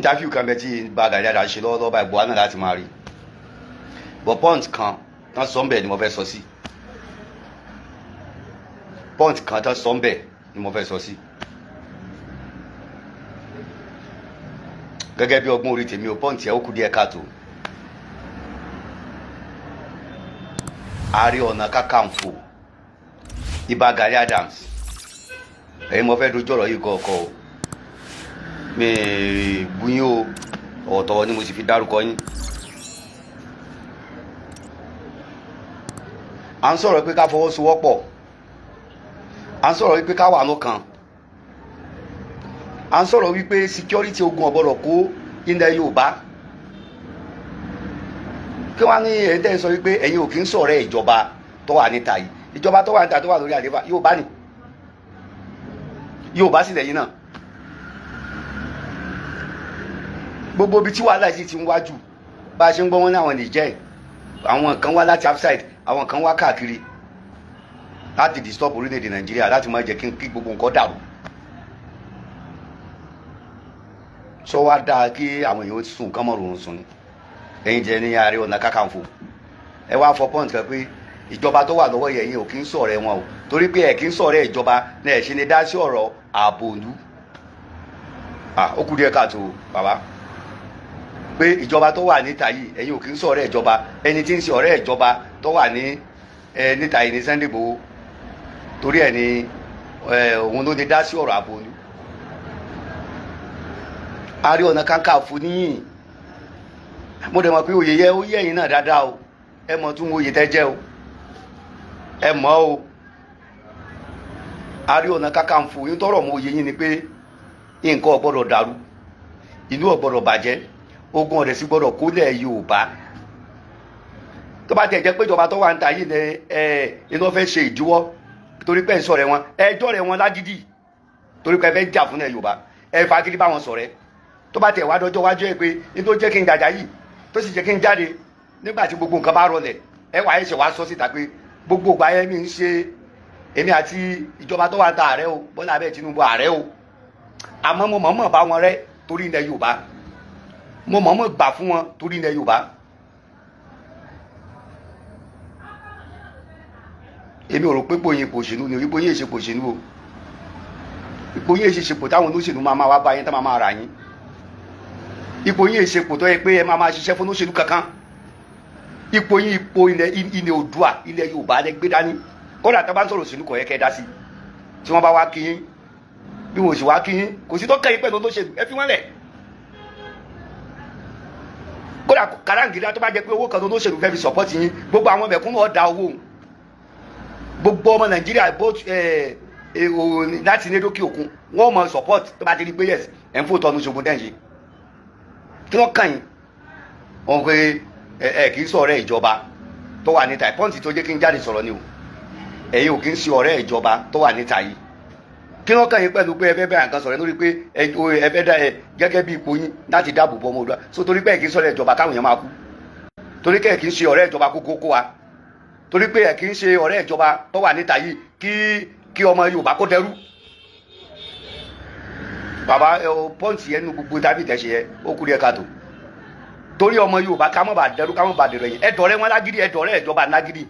interview kan bẹ tí Baba Gani Adams ṣe lọ́wọ́lọ́wọ́ báyìí buhari náà láti máa rí but point kan tán sọ ń bẹ̀ ni mo fẹ́ sọ sí point kan tán sọ ń bẹ̀ ni mo fẹ́ sọ sí gẹ́gẹ́ bí ọgbọ́n orí tèmi o point yẹ ó kù díẹ̀ káàtó Ààrẹ Ọ̀nà Kakanfò Ìbà Gani Adams ẹ̀yin mo fẹ́ dojú ọ̀rọ̀ yìí kọ̀ọ̀kan o mi buyín o ọ̀tọ̀ ni mo sì fi dárúkọ yín à ń sọ̀rọ̀ pé ká fọwọ́sowọ́pọ̀ à ń sọ̀rọ̀ wípé ká wà lọ́kàn à ń sọ̀rọ̀ wípé security ogun ọ̀gbọ́dọ̀ kó ilẹ̀ Yorùbá kí wọ́n á ní ẹ̀yin tẹ́ ń sọ wípé ẹ̀yin ò kí ń sọ̀rọ̀ ìjọba tó wà níta yìí ìjọba tó wà níta tó wà lórí àlééfà Yorùbá ni Yorùbá sì lẹ́yìn náà gbogbo ibi tí wàhálà yìí ti ń wájú bá a ṣe ń gbọ́ wọn ní àwọn Nìjẹ́ àwọn kan wá láti outside àwọn kan wá káàkiri láti disturb orílẹ̀-èdè Nàìjíríà láti máa jẹ́ kí gbogbo nǹkan dàrú sọ wá dáa kí àwọn èèyàn sùn kán mọ̀ rọrùn sùn ni ẹ̀yin jẹ́ ní Ààrẹ Ọ̀nà Kakanfò ẹ wá fọ pọ́ǹtì kan pé ìjọba tó wà lọ́wọ́ yẹn ò kí ń sọ̀rọ̀ wọn o torí pé ẹ̀ kí ń sọ̀rọ̀ ìjọba náà ẹ̀ ṣe ni dá sí ọ̀rọ̀ ààbò ìlú ó kù díẹ̀ káàtó bàbá pé ìjọba tó wà níta yìí ẹ̀yin ò kí ń sọ̀rọ̀ ìjọba ẹni tí ń ṣe ọ̀rẹ́ ìjọba tó wà ní níta yìí ní Sunday Igboho torí ẹ̀ ni òun ló lè dá sí ọ̀rọ̀ ààbò ìlú Ààrẹ Ọ̀nà Kakanfò níyìn mo dẹ̀ mọ̀ pé oyè yẹ ó yẹ ẹ̀yin náà dáadáa o ẹ mọ̀ tún oyè tẹ́ jẹ́ o ẹ mọ̀ o Ààrẹ Ọ̀nà Kakanfò yín tọrọ mọ oyè yín ni pé nǹkan ò gbọ́dọ̀ dàrú ìlú ò gbọ́dọ̀ bàjẹ́ ogun ọ̀rẹ́ sí gbọ́dọ̀ kólẹ̀ Yorùbá tó bá tẹ̀ jẹ́ pé ìjọba tó wà ń ta yìí ni iná fẹ́ ṣe ìdíwọ́ torí pé ń sọ̀rẹ́ wọn ẹjọ́ rẹ̀ wọn lágídí torí pé ẹ fẹ́ jà fún ẹ Yorùbá ẹ fagídí bá wọn sọ̀rẹ́ tó bá tẹ̀ wá dọ́jọ́ wájú ẹ pé ní tó jẹ́ kí n jàjà yìí tó sì jẹ́ kí n jáde nígbà tí gbogbo nǹkan bá rọlẹ̀ ẹ wà ẹ ṣe wá sọ síta pé gbogbo ìgbà yẹn mi ń ṣe èmi àti ìjọba tó wà ń ta ààrẹ o Bọ́lá Ahmed Tinubu ààrẹ o àmọ́ mo mọ̀ọ́mọ̀ bá wọn rẹ́ torí ilẹ̀ Yorùbá mo mọ̀ọ́mọ̀ gbà fún wọn torí ilẹ̀ Yorùbá èmi ò rò pé pòyìn pòṣèlú ni ipò yín èṣe pòṣèlú o ipò yín èṣe ṣepò táwọn olóṣèlú máa wá bá yín tá máa rà yín ipò yín èṣe pò tó yẹ pé ẹ máa ṣiṣẹ́ fún olóṣèlú kankan ipò yín ipò ilẹ̀ Oòduà ilẹ̀ Yorùbá lẹ gbé dání kódà tó bá ń sọ̀rọ̀ òṣèlú kò yẹ kẹ́ ẹ dá sí tí wọ́n bá wá kí yín bí wọ́n sì wá kí yín kò sí tó kẹ́yìn pẹ̀lú olóṣèlú ẹ fi wọ́n lẹ̀ kódà kàràǹgídá tó bá jẹ́ pé owó kan tó olóṣèlú fẹ́ fi sọ̀pọ́tì yín gbogbo àwọn mẹ̀kúnnù ọ̀dà owó gbogbo ọmọ Nàìjíríà láti ní dókè òkun wọ́n mọ support tó bá ti rí pé yes ẹ̀ ń fò tọ́nu ṣogun tẹ̀ ń ṣe kí wọ́n kàn yín wọn pé ẹ kì í sọ ọ̀rẹ́ ìjọba tó wà níta pọ́ǹtì tó jẹ́ kí n jáde sọ̀rọ̀ ni o ẹ̀yin ò kì í ṣe ọ̀rẹ́ ìjọba tó wà níta yìí kí wọ́n kàn yín pẹ̀lú pé ẹ fẹ́ bẹ̀rẹ̀ nǹkan sọ̀rọ̀ lórí pé ẹ fẹ́ dá ẹ gẹ́gẹ́ bí ipò yín láti dáàbò bo ọmọ Oòduà so torí pé ẹ kì í sọ ọ̀rẹ́ ìjọba káwọn èèyàn máa kú torí pé ẹ kì í ṣe ọ̀rẹ́ ìjọba kókó wa torí pé ẹ kì í ṣe ọ̀rẹ́ ìjọba tó wà níta yìí kí ọmọ Yorùbá kó dẹrú bàbá pọ́ǹtì yẹn nu gbogbo dábì tẹ̀ ṣe yẹ ó kú díẹ̀ káàtó torí ọmọ Yorùbá ká mọ̀ bá dẹrú ká mọ̀ bá dẹrọ yìí ẹ̀dọ̀rẹ́ wọn lágídí ẹ̀dọ̀rẹ́ ìjọba lágídí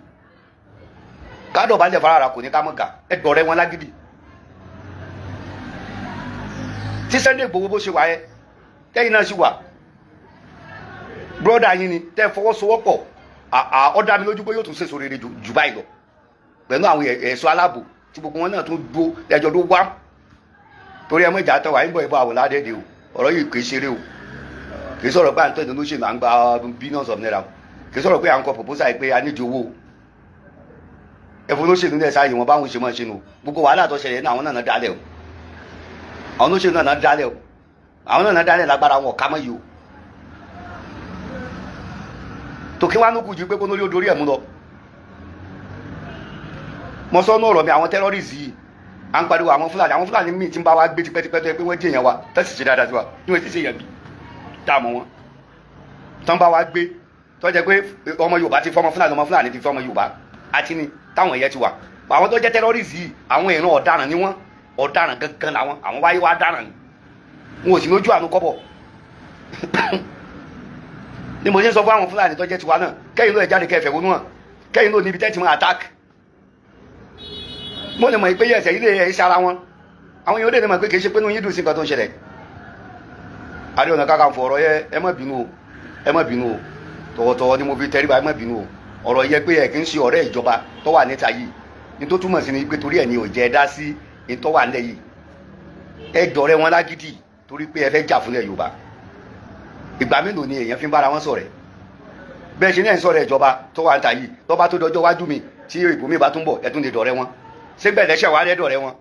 kádọ̀ bá lẹ̀ farara kò ní ká mọ̀ gà ẹ̀dọ̀rẹ́ wọn lágídí tí Sunday Igboho bó ṣe wà yẹ tẹ́yìn náà sì wà bọ́dà yín ni tẹ́ fọwọ́sowọ́pọ̀ ọ̀dà mi lójú pé yóò tún ṣèṣò rere jù báyìí lọ pẹ̀lú àwọn ẹ̀ṣọ́ aláàbò tí gbogbo wọn náà tún dúró ẹjọ́ ló wá torí ẹmọ ìjà tọwà ń bọ̀ ìbọn àwòlá dẹ́dẹ́ o ọ̀rọ̀ yìí kì í ṣeré o kì í sọ̀rọ̀ pé à ń tọ́ ìdánlóṣèlú à ń gba billions of naira kì í sọ̀rọ̀ pé à ń kọ proposal pé a nídìí owó ẹ̀fọ́ olóṣèlú náà sáàyè wọn báwọn ṣe máa ṣe nù gbogbo wàhálà tó ṣẹlẹ̀ náà àwọn náà dálẹ̀ o àwọn olóṣèlú náà dálẹ̀ o àwọn náà dálẹ̀ lágbára wọn ọ̀ká mọ́ yìí o tòkí wá lókù ju pé kó lórí odori ẹ̀ mú lọ mo sọ ní ọ̀rọ̀ mi àwọn terrorists yìí à ń pariwo àwọn Fúlàní míì tí ń bá wa gbé tipẹ́tipẹ́ tó yẹ pé wọ́n jẹ́ èèyàn wa tẹ́sí ṣe dáadáa sí wa ní wọ́n ti ṣe èèyàn bí dáàmú wọn tán bá wa gbé tó jẹ́ pé ọmọ Yorùbá ti fọ́mọ Fúlàní ti fọ́mọ Yorùbá àti ní táwọn ẹ̀yẹ ti wà àwọn tó jẹ́ terrorists yìí àwọn ìran ọ̀daràn ni wọ́n ọ̀daràn gangan làwọn àwọn wáyé wá dáràn ni wọn ò sì lójú àánú kọ́bọ̀ ni mo ṣe ń sọ fún àwọn Fúlàní tó jẹ́ tiwa náà kẹ́yìn ló ẹ̀ jáde kẹfẹ́ wọnú hàn kẹ́yìn ló níbi tẹ́tí wọn attack mo lè mọ̀ pé yẹ̀sẹ̀ ilé ẹ̀ ṣe ara wọn àwọn èèyàn ó lè mọ̀ pé kì í ṣe pé inú yín dùn sí nǹkan tó ń ṣẹlẹ̀ Ààrẹ Ọ̀nà Kakanfò ọ̀rọ̀ yẹ ẹ má bínú o ẹ má bínú o tọwọ́tọwọ́ ni mo fi tẹríba ẹ má bínú o ọ̀rọ̀ yẹ pé ẹ kì í ṣe ọ̀rẹ́ ìjọba tó wà níta yìí ní tó túmọ̀ sí ni pé torí ẹ̀ ni ò jẹ́ dá sí ní tó wà nílẹ̀ yìí ẹ dọ̀rẹ́ wọn lágídí torí pé ẹ fẹ́ jà fúnlẹ̀ Yorùbá ìgbà mélòó ni èèyàn fi ń bára wọn ṣọ̀rẹ́ bẹ́ẹ̀ ṣe ní ẹ̀ ń sọ̀rọ̀ ìjọba tó wà níta yìí tó bá tó dọjọ́ wájú mi tí ìbò mi bá tún bọ̀ ẹ tún lè dọ̀rẹ́ wọn ṣé bẹ́ẹ̀ lẹ́sẹ̀ wá rẹ́ dọ̀rẹ́ wọn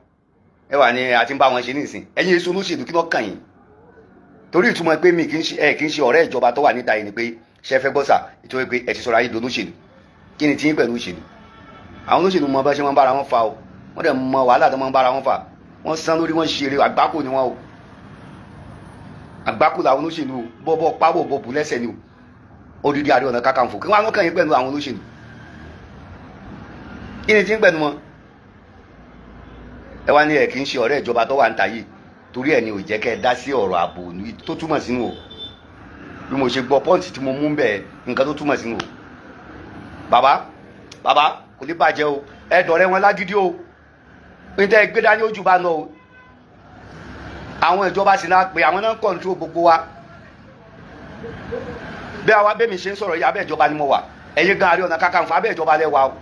ẹ wà ní àti ń bá wọn ṣe nísìn ẹ̀yin èso olóṣèlú kí ló kàn yín torí ìtumọ̀ pé mi kì í ṣe ọ̀rẹ́ ìjọba tó wà níta yìí ni pé ṣe fẹ́ gbọ́sà ìtòwé pé ẹ ti sọ̀rọ̀ ayé dolóṣèlú kí ni tiyín pẹ̀lú òṣèlú àwọn olóṣèlú mọ bá ṣe máa ń bára wọn fa o wọ́n dẹ̀ mọ wàhálà tó máa ń bára wọn fa wọ́n sán lórí wọn ṣeré àgbákò ni wọn o àgbákò làwọn olóṣèlú bọ́bọ́ pábò bọ̀bù lẹ́sẹ̀ ni o odidi Ààrẹ Ọ̀nà Kakanfò kí wọ́n á kàn yín pẹ̀lú àwọn olóṣèlú kí ni tiyín pẹ̀lú wọn ẹ wá ní ẹ kì í ṣe ọ̀rẹ́ ìjọba tó wà níta yìí torí ẹ ní ò jẹ́ kẹ́ ẹ dá sí ọ̀rọ̀ ààbò tó túmọ̀ sínú o bí mo ṣe gbọ́ pọ́ǹtì tí mo mú bẹ́ẹ̀ nǹkan tó túmọ̀ sínú o bàbá kò ní bàjẹ́ o ẹ dọ̀rẹ́ wọn lágídí o ní tẹ́ ẹ gbé dání ojú bá lọ o àwọn ìjọba sì náà pé àwọn náà ń kọ̀ǹtró gbogbo wa bí àwa bẹ́ẹ̀ mi ṣe ń sọ̀rọ̀ yìí abẹ́ ìjọba ni mo wà ẹ̀yin gan Ààrẹ Ọ̀nà Kakanfò abẹ́ ìjọba lẹ wà o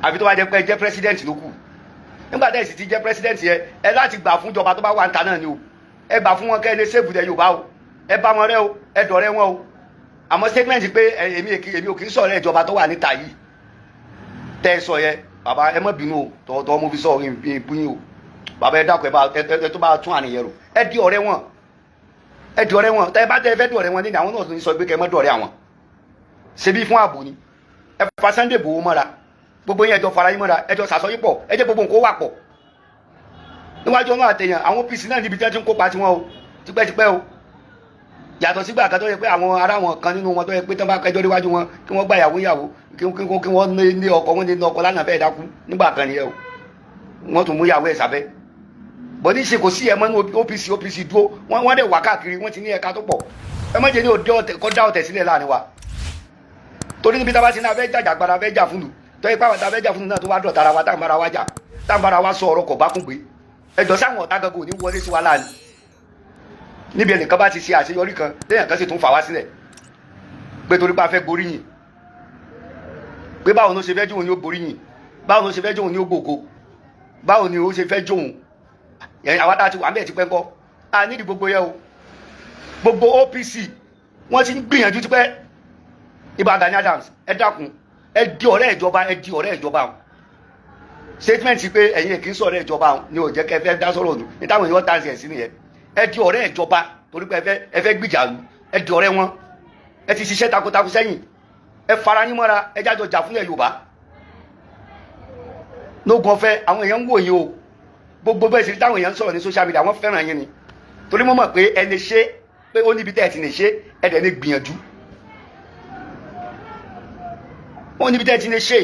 àfi tó bá jẹ́ pé ẹ jẹ́ pírẹsidẹ́ǹtì ló kù nígbà tẹ́ ẹ sì ti jẹ́ pírẹsidẹ́ǹtì yẹ ẹ láti gbà fún ìjọba tó bá wà ń ta náà ni o ẹ gbà fún wọn kẹ́ ẹ lè ṣèbù dẹ Yorùbá o ẹ bá wọn rẹ o ẹ dọ̀rẹ́ wọn o àmọ́ statement pé èmi ò kì í sọ̀rọ̀ ìjọba tó wà níta yìí tẹ́ ẹ sọ yẹ bàbá ẹ má bínú o tọ̀wọ̀tọ̀wọ̀ mo fi sọ ìbúyín o bàbá ẹ dákun ẹ tó bá tún àníyàn rò ẹ di ọ̀rẹ́ wọn tẹ́ ẹ bá tẹ́ ẹ fẹ́ dọ̀rẹ́ wọn nínú àwọn náà tó ń sọ pé kẹ́ ẹ má dọ̀rẹ́ àwọn ṣebí fún ààbò ni ẹ fa Sunday Igboho mọ́ra gbogbo yẹn ẹjọ́ fara yín mọ́ra ẹjọ́ sàsọyípọ̀ ẹ jẹ́ gbogbo nǹkó wà pọ̀ níwájú ọ̀nà àtẹ̀yàn àwọn OPC náà níbi tí wọ́n ti ń kópa tiwọn o tipẹ́tipẹ́ o yàtọ̀ sígbà kan tó yẹ pé àwọn ará wọn kan nínú wọn tó yẹ pé tán bá kẹjọ́ níwájú wọn kí wọ́n gbà yàwó kí wọ́n ní ọkọ wọn ní ọkọ lánàá fẹ́ẹ́ dákú nígbà kan nìyẹn o wọ́n tún mú yàwó ẹ̀ sábẹ́ bọ́ ní ṣe kò sí ẹ̀mọ́ ní OPC dúró wọ́n dẹ̀ wá káàkiri wọ́n ti ní ẹ̀ka tó pọ̀ ẹ má jẹ́ ní kọ́ dá ọ̀tẹ̀ sílẹ̀ láàrin wa torí níbi tá a bá ti ní abẹ́ jàjàgbara abẹ́ jà fún lù tọ́ ipá àwọn abẹ́jà fún un náà tó wá dọ̀tara wa táwọn bára wa jà táwọn bára wa sọ ọ̀rọ̀ kọ̀ bá kún gbé ẹjọ́ sáwọn ọ̀tá gangan ò ní wọlé sí wa láàánú níbi ẹnìkan bá ti ṣe àṣeyọrí kan lẹ́yìn kan sì tún fà wá sílẹ̀ pé torí pé a fẹ́ borí yìn pé báwo ló ṣe fẹ́ jóun ní ó borí yìn báwo ló ṣe fẹ́ jóun ní ó gbògo báwo ni ó ṣe fẹ́ jóun àwa tá a ti wà mẹ́ẹ̀ ti pẹ́ ńkọ́ a nídìí gbogbo yẹ o gbogbo OPC wọ́n ti ń gbìyànjú tipẹ́ Ìbà Gani Adams ẹ dákun ẹ di ọ̀rẹ́ ìjọba o statement pé ẹ̀yin kì í sọ̀rọ̀ ìjọba ni ò jẹ́ kẹ́ fẹ́ dá sọ̀rọ̀ nù ní táwọn èèyàn tàn sí ẹ̀ sí nìyẹn ẹ di ọ̀rẹ́ ìjọba torí pé ẹ fẹ́ gbìjà lù ẹ di ọ̀rẹ́ wọn ẹ ti ṣiṣẹ́ takuntakun sẹ́yìn ẹ fara yín mọ́ra ẹ jájọ jà fúnlẹ̀ Yorùbá lógun ọ̀fẹ́ àwọn èèyàn ń wò yín o gbogbo bẹ́ẹ̀ sì táwọn èèyàn ń sọ̀rọ̀ ní social media wọ́n fẹ́ràn yín ni torí mo mọ̀ pé ẹ lè ṣe pé ó níbi tẹ́ ẹ ti lè ṣe ẹ dẹ̀ lè gbìyànjú ó níbi tẹ́ ẹ ti lè ṣe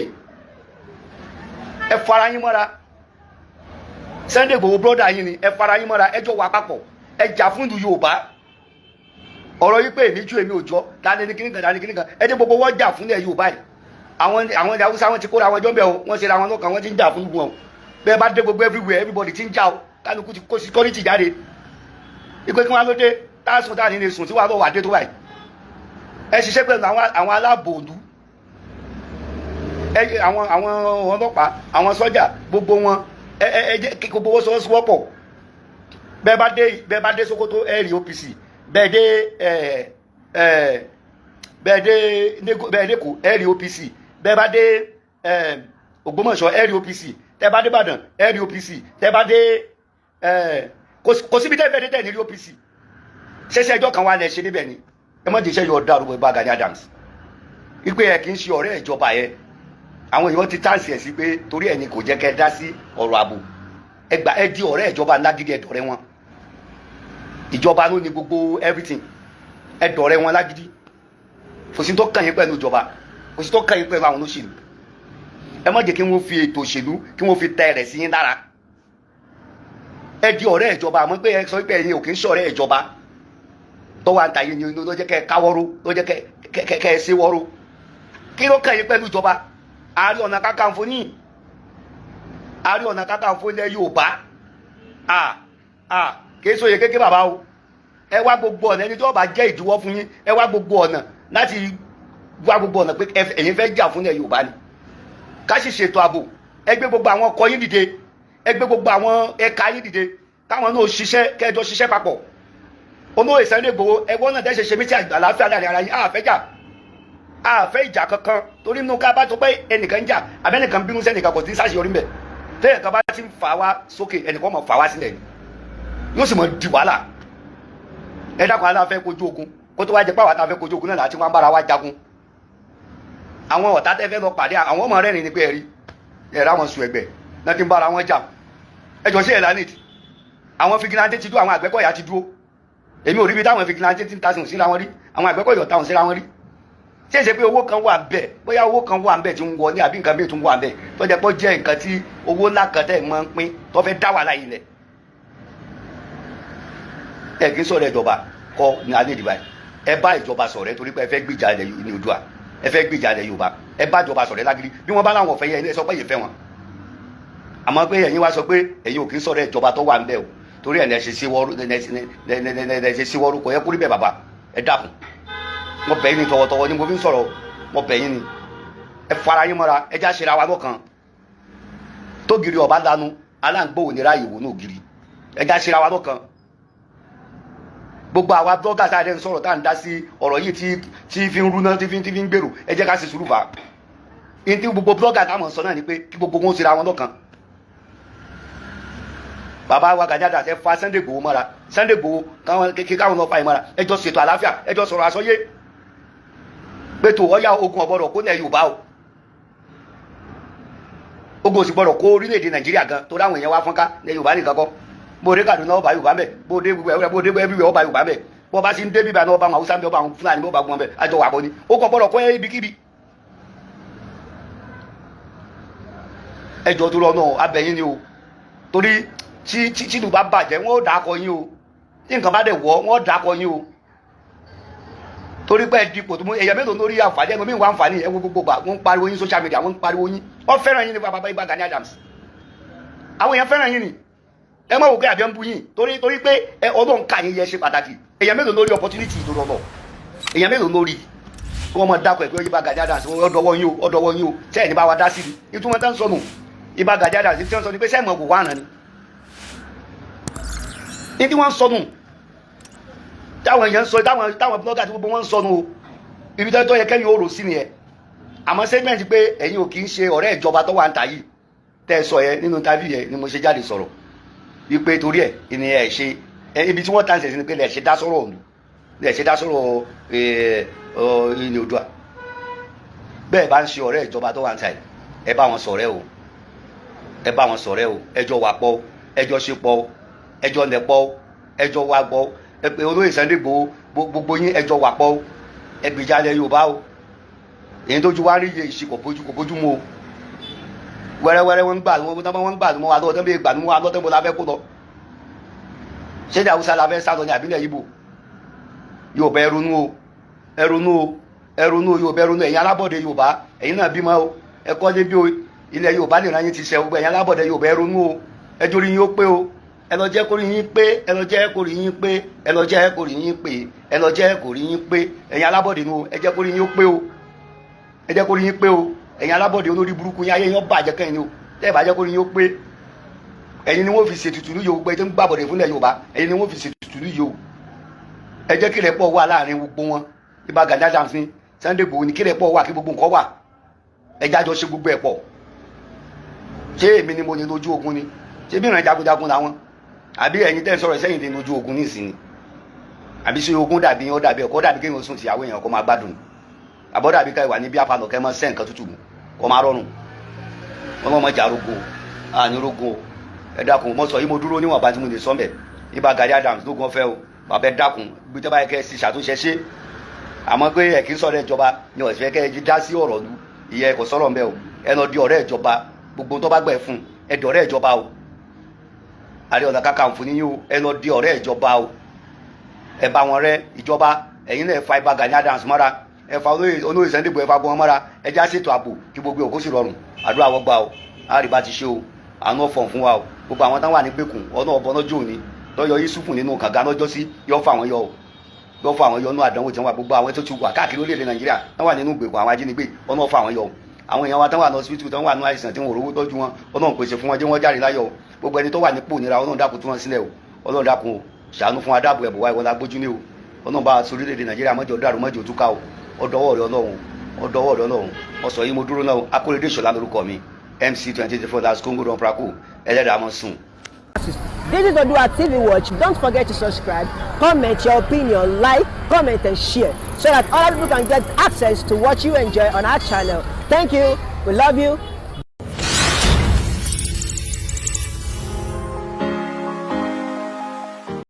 ẹ fara yín mọ́ra Sunday Igboho brọ́dà yín ni ẹ fara yín mọ́ra ẹ jọ wà papọ̀ ẹ jà fún ìlú Yorùbá ọ̀rọ̀ yìí pé èmi ju èmi ò jọ dání ní kíníkan ẹ dé gbogbo wọn jà fún ilẹ̀ Yorùbá yìí àwọn ilẹ̀ Haúsá wọn ti kóra wọn jọ́bẹ̀ o wọ́n ṣe ra wọn lọ́kàn wọ́n ti ń jà fún wọn bẹ́ẹ̀ bá dé gbogbo everywhere everybody ti ń jà o kálukú ti kó security jáde ìpè kí wọ́n ló dé táàsùn táà ní lè sùn tí wàá lọ wà dé tó báyìí ẹ ṣiṣẹ́ pẹ̀lú àwọn aláàbòòlù àwọn ọlọ́pàá àwọn sọ́jà gbogbo wọn ẹ jẹ́ kí gbogbo wọn sọ́wọ́pọ̀ bẹ́ẹ̀ bá dé Sokoto ẹ rí OPC bẹ́ẹ̀ dé Èkó ẹ rí OPC bẹ́ẹ̀ bá dé Ògbómọ̀ṣọ́ ẹ rí OPC tẹ́ bá dé Ìbàdàn ẹ rí OPC tẹ́ bá dé kò síbi tẹ́ fẹ́ dé tẹ́ ní rí OPC ṣẹṣẹ ẹjọ́ kan wà lẹ ṣe níbẹ̀ ni ẹ mọ̀ jẹ́ṣẹ́ yọ ọ̀dà àrùbọ̀ Ìbà Gani Adams wípé ẹ kì í ṣe ọ̀rẹ́ ìjọba yẹn àwọn èèyàn ti tàǹsì ẹ̀ sí pé torí ẹ̀ ni kò jẹ́ kẹ́ dá sí ọ̀rọ̀ ààbò ẹ di ọ̀rẹ́ ìjọba lágídí ẹ dọ̀rẹ́ wọn ìjọba ló ní gbogbo everything ẹ dọ̀rẹ́ wọn lágídí kò sí tó kàn yín pẹ̀lú ìjọba kò sí tó kàn yín pẹ̀lú àwọn olóṣèlú ẹ má jẹ́ kí wọ́n fi ètò òṣèlú kí wọ́n fi tẹ ẹ̀rẹ̀ sí yín lára ẹ di ọ̀rẹ́ ìjọba àmọ́ pé ẹ sọ pé ẹ̀yin ò kì í ṣọ̀rẹ́ ìjọba tó wà ń ta yìí ni ló jẹ́ kẹ́ ẹ káwọ́rú ló jẹ́ kẹ́ ẹ ṣéwọ́rú kí ló kàn yín pẹ̀lú ìjọba Ààrẹ Ọ̀nà Kakanfò ní Ààrẹ Ọ̀nà Kakanfò ilẹ̀ Yorùbá kì í sóye kékeré bàbá o ẹ wá gbogbo ọ̀nà ẹni tó bá jẹ́ ìdíwọ́ fún yín ẹ wá gbogbo ọ̀nà láti wá gbogbo ọ̀nà pé ẹ̀yin fẹ́ jà fún ilẹ̀ Yorùbá ni ká sì ṣètò ààbò ẹ gbé gbogbo àwọn ọkọ̀ yín dìde ẹ gbé gbogbo àwọn ẹ̀ka yín dìde káwọn náà ṣiṣẹ́ kẹjọ ṣiṣẹ́ papọ̀ olóyè Sunday Igboho ẹgbọ́n náà dẹ́sẹ̀ ṣe mítí àlàáfíà láàrin ara yín àfẹ́ ìjà kankan torí inú ká bá tó pé ẹnìkan ń jà abẹ́nìkan bínú sẹ́nìkan kò tí ń sáṣeyọrí mbẹ̀ tẹ́yẹ̀ kan bá ti ń fà wá sókè ẹnìkan mọ̀ fà wá sílẹ̀ ni yóò sì mọ̀ di wàhálà ẹ dákun aláfẹ́ kojú ogun kó tó wá jẹ pé àwọn àtàfẹ́ kojú ogun náà láti wá ń bára wá jagun àwọn ọ̀tá tẹ́fẹ́ lọ pàdé àwọn ọmọ rẹ̀ ní pé ẹ̀rí ẹ̀rá wọn sùn ẹgbẹ́ náà ti ń bára wọn jà ẹjọ́ sí ẹ̀lá nìtì àwọn fìgìláńtì ti dúró àwọn Àgbẹ̀kọ̀yà ti dúró èmi ò rí bí táwọn fìgìláńtì ti ń tasùn síra wọn rí àwọn Àgbẹ̀kọ̀yà táwọn síra wọn rí tí èsè pé owó kan wà bẹ́ẹ̀ bóyá owó kan wà bẹ́ẹ̀ tí ń wọ ní àbí nǹkan bẹ́ẹ̀ tó ń wà bẹ́ẹ̀ tó jẹ́ pé ó jẹ́ nǹkan tí owó ńlá kan tẹ̀ mọ́ ń pín tó fẹ́ dá wàhálà yìí lẹ̀ ẹ kì í sọ̀rọ̀ ìjọba kọ́ ní alẹ́ ìdìbò ẹ bá ìjọba sọ̀rọ̀ ẹ torí pé ẹ fẹ́ gbìjà ilẹ̀ ní Oòduà ẹ fẹ́ gbìjà ilẹ̀ Yorùbá ẹ bá ìjọba sọ̀rọ̀ ẹ lágídí bí wọ́n bá láwọn ọ̀fẹ́ yẹn ẹ sọ pé yìí fẹ́ wọn àmọ́ pé ẹ̀yin wá sọ pé ẹ̀yin ò kì í sọ̀rọ̀ ìjọba tó wà ń bẹ̀ o torí ẹ̀ lẹ́sẹ̀ síwọ́rú kò yẹ kúrí bẹ́ẹ̀ bàbá ẹ dákun mo bẹ̀ yín ni tọwọ́tọwọ́ ni mo fi ń sọ̀rọ̀ mo bẹ̀ yín ni ẹ fara yín mọ́ra ẹ já ṣe ra wa lọ́kàn tó giri ọba dánú aláǹgbò ò ní ráàyè wò ní ògiri ẹ já ṣe ra wa lọ́kàn gbogbo àwa blọ́gà tá a dẹ́n sọ̀rọ̀ tá à ń dá sí ọ̀rọ̀ yìí tí fi ń rúná tí fi ń gbèrò ẹ jẹ́ ká ṣe sùúrù fà á ní tí gbogbo blọ́gà táwọn sọ náà ni pé kí gbogbo wọn ṣe ra wọn lọ́kàn bàbá wa Gani Adams ẹ fa Sunday Igboho mọ́ra Sunday Igboho káwọn lọ fa ìmọ̀ra ẹjọ́ ṣètò àlàáfíà ẹjọ́ sọ̀rọ̀ àsọyé pé tó ọ̀yá ogun ọ̀gbọ́dọ̀ kó lẹ̀ Yorùbá o ogun òsì gbọ́dọ̀ kó orílẹ̀-èdè Nàìjíríà gan tó dáwọn èèyàn wá fọ́nká lẹ̀ Yorùbá nìkan kọ́ bóde Kaduna ọba Yorùbá mbẹ bóde everywhere ọba Yorùbá mbẹ bó bá sì ń dé bíbá náà ọba àwọn Haúsá mbẹ ọba àwọn Fúlàní mbẹ ọba gbọ́n mbẹ àjọ wà bọ́ ni ó kàn gbọ́dọ̀ kó ibikíbi ẹjọ́ tó lọ náà abẹ́yìn ni o torí tí ìlú bá bàjẹ́ wọ́n ó dàkọ yín o tí nǹkan bá dẹ̀ wọ́ wọ́n ó dàkọ yín o torí pé dipò tó mú èèyàn mélòó lórí àǹfààní ẹnu mi wà àǹfààní ẹwọ gbogbo gbà wọ́n ń pariwo yín social media wọ́n ń pariwo yín wọ́n fẹ́ràn yín ní bàbá ibà Gani Adams àwọn èèyàn fẹ́ràn yín ni ẹ má wò pé àbí ẹ ń bú yín torí pé Ọlọ́run ká yín yẹ ṣe pàtàkì èèyàn mélòó lórí opportunity ìdúró lọ èèyàn mélòó lórí kí wọ́n mọ dákọ̀ ẹ̀gbẹ́ ibà Gani Adams ọdọwọ́ yín o tẹ́ ẹ̀ ní bá wa dá sí ni ìtumọ̀ tán sọnù ibà Gani Adams tí wọ́n sọ ni pé sẹ́ẹ̀mọ̀ kò wá àná ni ní tí wọ́n sọnù táwọn èèyàn sọ táwọn blogger tí gbogbo wọn sọnù o ibi tó yẹ kẹ́yìn òrò sí ni ẹ àmọ́ segment pé ẹ̀yin ò kì í ṣe ọ̀rẹ́ ìjọba tó wà ń ta yìí tẹ́ ẹ sọ yẹn nínú interview yẹn ni mo ṣe jáde sọ̀rọ̀ wípé torí ẹ̀ ìní ẹ̀ ṣe ibi tí wọ́n tàn sẹ̀ sí ni pé lẹ̀ ṣe dá sọ̀rọ̀ òun lẹ̀ ṣe dá sọ̀rọ̀ ìní Oòduà bẹ́ẹ̀ bá ń ṣe ọ̀rẹ́ ìjọba tó wà ń ta yìí ẹ bá wọn ṣọ̀rẹ́ o ẹ bá wọn ṣọ̀rẹ́ o ẹjọ́ wà pọ̀ ẹjọ́ ṣe pọ̀ ẹjọ́ lẹ̀ pọ̀ ẹjọ́ wà gbọ́ olóyè Sunday Igboho gbogbo yín ẹjọ́ wà pọ̀ ẹgbèjà ilẹ̀ Yorùbá o èyí tó ju wá rí iye ìṣe kò bójú mu o wẹ́rẹ́wẹ́rẹ́ wọn ń gbà wọn gbà mọ́ wa lọ́wọ́ tó ń bẹ gbà mọ́ wa lọ́wọ́ tó ń bọ la fẹ́ kó lọ ṣé ní Haúsá la fẹ́ sá lọ ní àbílẹ̀ Ìgbò Yorùbá ẹrunú o Yorùbá ẹrunú ẹ̀yin alábọ̀dé Yorùbá ẹ̀yin náà bímọ o ẹ̀kọ́ lé bí o ilẹ̀ Yorùbá lè ráyìn ti ṣẹ́ gbogbo ẹ̀yin alábọ̀dé Yorùbá ẹrunú o ẹjọ́ rí yín ó pé o ẹ lọ jẹ́ kó rí yín pé ẹ lọ jẹ́ kó rí yín pé ẹ lọ jẹ́ kó rí yín pé ẹ lọ jẹ́ kó rí yín pé ẹ̀yin alábọ̀dé nu ẹ jẹ́ kó rí yín ó pé o ẹ jẹ́ kó rí yín pé o ẹ̀yin alábọ̀dé olórí burúkú yín ayé yín bàjẹ́ kẹ́yìn ni o tẹ́ ẹ bá jẹ́ kó rí yín ó pé ẹ̀yin ni wọ́n fi ṣètùtù ní Yorùbá ẹ tó ń gbàbọ̀dé fúnlẹ̀ Yorùbá ẹ̀yin ni wọ́n fi ṣètùtù ní Yorùbá ẹ jẹ́ kí rẹ̀ pọ̀ wà láàrin gbogbo wọn ibà Gani Adams ní Sunday Igboho ní kí rẹ̀ pọ̀ wà kí gbogbo nǹkan wà ẹ jájọ ṣe gbogbo ẹ̀ pọ̀ ṣé èmi ni mo ní lójú ogun ni ṣé bí ìrìn jagunjagun làwọn àbí ẹ̀yin tẹ́ ń sọ̀rọ̀ sẹ́yìn tí lójú ogun nísìnyí àbí ṣe ogun dàbí ó dàbí ẹ̀kọ́ dàbí kéèyàn sùn tìyàwó èèyàn kó máa gbádùn àbọ̀ dàbí ká ìwà ní bí apalọ̀ kẹ́ mọ́ sẹ́ nǹkan tútù mu kó máa rọrùn wọn mọ̀ jà rogo àní rogo ẹ dákun mo sọ yìí mo dúró níwọ̀n bá tí mo lè sọ mbẹ̀ ibà Gani Adams lógun ọ̀fẹ́ o bàbá ẹ dákun bí tẹ́ bá yẹ kẹ́ ẹ sì ṣàtúnṣe ṣe àmọ́ pé ẹ kì í sọ̀rọ̀ ìjọba ni ọ̀sẹ̀ kẹ́ ẹ dá sí ọ̀rọ̀ lu ìyẹn kò sọ̀rọ̀ mbẹ́ o ẹ lọ di ọ̀rẹ́ ìjọba gbogbo tó bá gbẹ̀ fún ẹ dọ̀rẹ́ ìjọba o Ààrẹ Ọ̀nà Kakanfò níyìn o ẹ lọ di ọ̀rẹ́ ìjọba o ẹ bá wọn rẹ́ ìjọba ẹ̀yin náà ẹ fa Ìbà Gani Adams mọ́ra ẹ fa olóyè Sunday Igboho ẹ fa gbọ́n mọ́ra ẹ já ṣètò ààbò kí gbogbo òkú sì rọrùn àdúrà wọ́n gbà o àríbá ti ṣe o àánú ọ̀fọ̀n fún wa o gbogbo àwọn táwọn wà ní gbèkùn ọ̀nà ọ̀bọ̀n lọ́jọ́ òní lọ́yọ̀ Yusufu nínú kànga lọ́jọ́ sí yọ fún àwọn yọ o yọ fún àwọn yọ nínú àdánwò tí wọ́n wà gbogbo àwọn tó ti wà káàkiri orílẹ̀-èdè Nàìjíríà táwọn wà nínú gbèkùn àwọn ajínigbé ọ̀nà ọ̀fọ̀ àwọn yọ o àwọn èèyàn wa táwọn wà ní hospital táwọn wà ní àìsàn tí wọn ò rówó tọ́jú wọn Ọlọ́run pèsè fún wọn jẹ́ wọ́n jáde láyọ̀ o gbogbo ẹni tó wà nípò nira Ọlọ́run dákun tú wọn sílẹ̀ o Ọlọ́run dákun o ṣàánú fún adáàbò ẹ̀bùn wa ìwọ la gbójú ní o Ọlọ́run bá aṣọ orílẹ̀-èdè Nàìjíríà mọ́jọ dàrú mọ́jọ túká o ọdọwọ́ rẹ Ọlọ́run ọdọwọ́ rẹ Ọlọ́run ọsọ yìí mo dúró náà o Akóredé Ṣọlá lórúkọ mi MC 2024 that's Congo Don Praco ẹlẹ́dàá mọ́ sùn. This is Oodua TV Watch. Don't forget to subscribe, comment your opinion, like, comment and share so that other people can get access to what you enjoy on our channel. Thank you. We love you.